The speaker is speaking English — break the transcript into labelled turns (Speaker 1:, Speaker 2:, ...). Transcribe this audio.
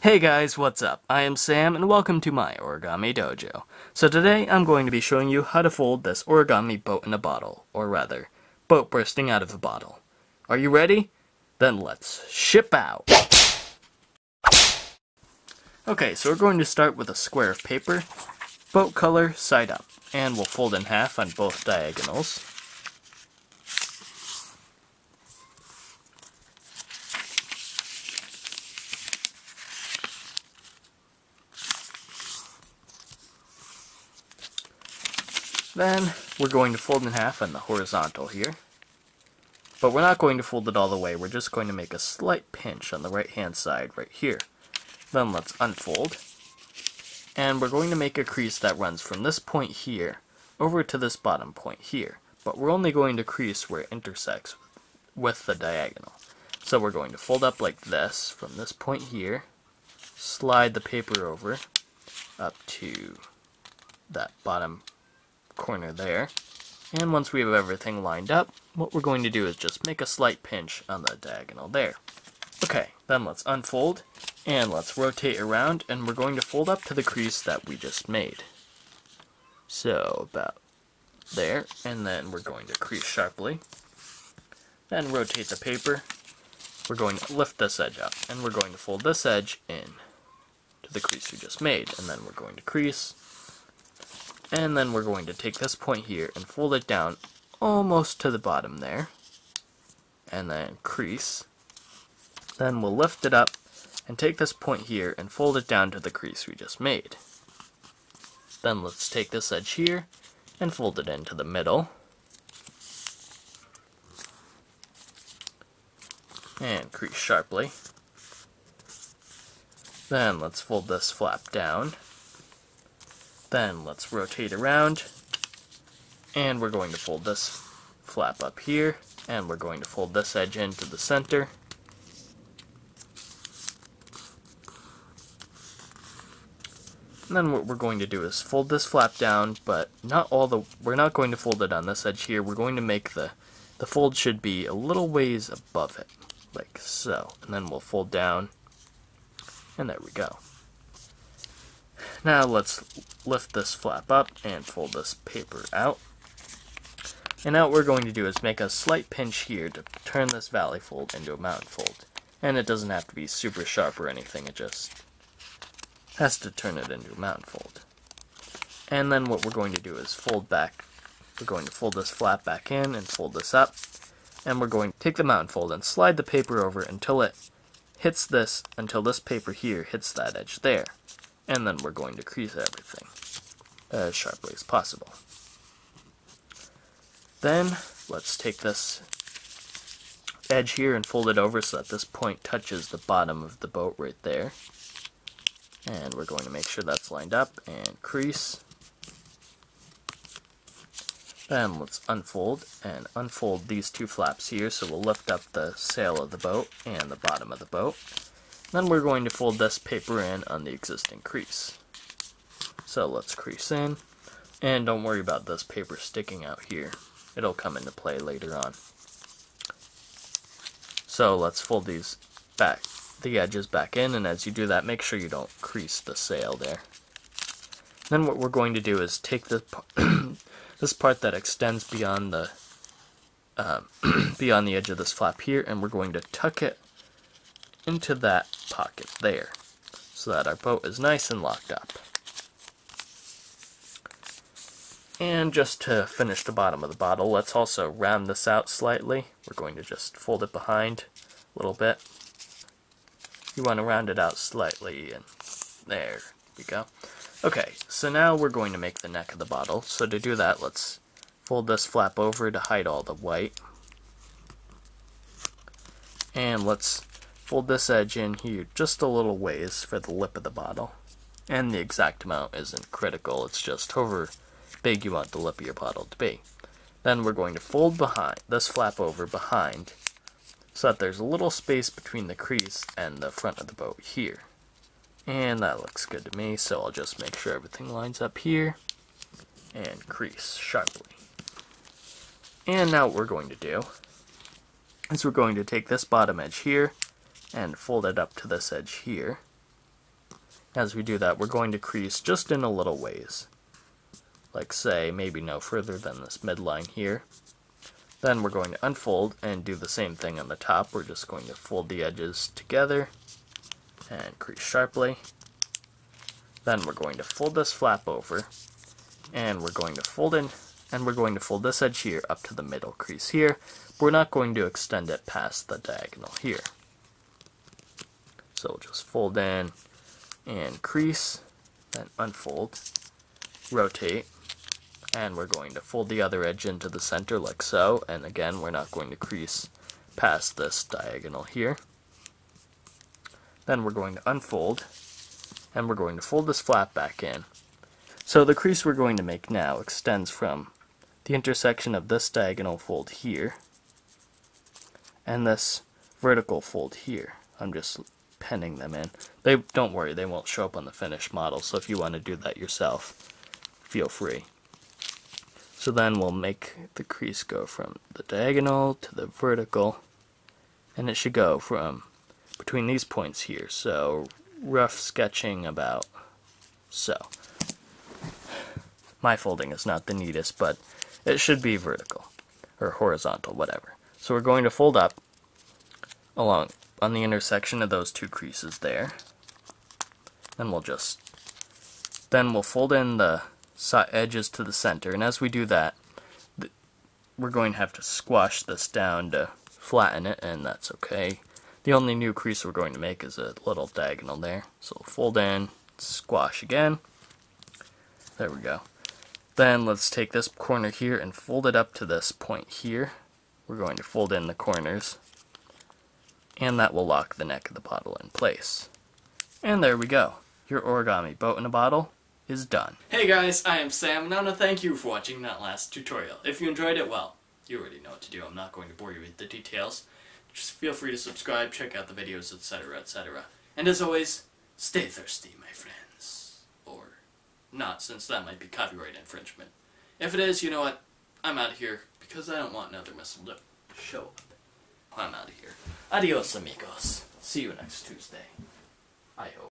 Speaker 1: Hey guys, what's up? I am Sam and welcome to my Origami Dojo. So today I'm going to be showing you how to fold this origami boat in a bottle, or rather, boat bursting out of a bottle. Are you ready? Then let's ship out! Okay, so we're going to start with a square of paper, boat color side up, and we'll fold in half on both diagonals. Then we're going to fold in half on the horizontal here. But we're not going to fold it all the way, we're just going to make a slight pinch on the right hand side right here. Then let's unfold. And we're going to make a crease that runs from this point here over to this bottom point here. But we're only going to crease where it intersects with the diagonal. So we're going to fold up like this from this point here, slide the paper over up to that bottom corner there, and once we have everything lined up, what we're going to do is just make a slight pinch on the diagonal there. Okay, then let's unfold and let's rotate around, and we're going to fold up to the crease that we just made. So about there, and then we're going to crease sharply. Then rotate the paper. We're going to lift this edge up, and we're going to fold this edge in to the crease we just made, and then we're going to crease. And then we're going to take this point here and fold it down almost to the bottom there. And then crease. Then we'll lift it up and take this point here and fold it down to the crease we just made. Then let's take this edge here and fold it into the middle. And crease sharply. Then let's fold this flap down. Then let's rotate around, and we're going to fold this flap up here, and we're going to fold this edge into the center. And then what we're going to do is fold this flap down, but we're not going to fold it on this edge here. We're going to make the fold should be a little ways above it, like so. And then we'll fold down, and there we go. Now let's lift this flap up and fold this paper out. And now what we're going to do is make a slight pinch here to turn this valley fold into a mountain fold. And it doesn't have to be super sharp or anything, it just has to turn it into a mountain fold. And then what we're going to do is fold back. We're going to fold this flap back in and fold this up. And we're going to take the mountain fold and slide the paper over until it hits this, until this paper here hits that edge there. And then we're going to crease everything as sharply as possible. Then let's take this edge here and fold it over so that this point touches the bottom of the boat right there. And we're going to make sure that's lined up and crease. Then let's unfold and unfold these two flaps here, so we'll lift up the sail of the boat and the bottom of the boat. Then we're going to fold this paper in on the existing crease. So let's crease in, and don't worry about this paper sticking out here. It'll come into play later on. So let's fold these back, the edges back in, and as you do that, make sure you don't crease the sail there. Then what we're going to do is take this this part that extends beyond the beyond the edge of this flap here, and we're going to tuck it into that pocket there, so that our boat is nice and locked up. And just to finish the bottom of the bottle, let's also round this out slightly. We're going to just fold it behind a little bit. You want to round it out slightly, and there we go. Okay, so now we're going to make the neck of the bottle. So to do that, let's fold this flap over to hide all the white. And let's fold this edge in here just a little ways for the lip of the bottle. And the exact amount isn't critical, it's just however big you want the lip of your bottle to be. Then we're going to fold behind this flap over behind so that there's a little space between the crease and the front of the boat here. And that looks good to me, so I'll just make sure everything lines up here and crease sharply. And now what we're going to do is we're going to take this bottom edge here and fold it up to this edge here. As we do that, we're going to crease just in a little ways. Like say, maybe no further than this midline here. Then we're going to unfold and do the same thing on the top. We're just going to fold the edges together and crease sharply. Then we're going to fold this flap over, and we're going to fold in, and we're going to fold this edge here up to the middle crease here. We're not going to extend it past the diagonal here. So we'll just fold in and crease, then unfold, rotate, and we're going to fold the other edge into the center like so, and again we're not going to crease past this diagonal here. Then we're going to unfold, and we're going to fold this flap back in. So the crease we're going to make now extends from the intersection of this diagonal fold here and this vertical fold here. I'm just penning them in. Don't worry, they won't show up on the finished model, so if you want to do that yourself, feel free. So then we'll make the crease go from the diagonal to the vertical, and it should go from between these points here, so rough sketching about so. My folding is not the neatest, but it should be vertical, or horizontal, whatever. So we're going to fold up along on the intersection of those two creases there. Then we'll fold in the edges to the center, and as we do that, we're going to have to squash this down to flatten it, and that's okay. The only new crease we're going to make is a little diagonal there. So we'll fold in, squash again. There we go. Then let's take this corner here and fold it up to this point here. We're going to fold in the corners, and that will lock the neck of the bottle in place. And there we go. Your origami boat in a bottle is done. Hey guys, I am Sam, and I want to thank you for watching that last tutorial. If you enjoyed it, well, you already know what to do. I'm not going to bore you with the details. Just feel free to subscribe, check out the videos, etc., etc. And as always, stay thirsty, my friends. Or not, since that might be copyright infringement. If it is, you know what? I'm out of here, because I don't want another missile to show up. I'm out of here. Adios, amigos. See you next Tuesday. I hope.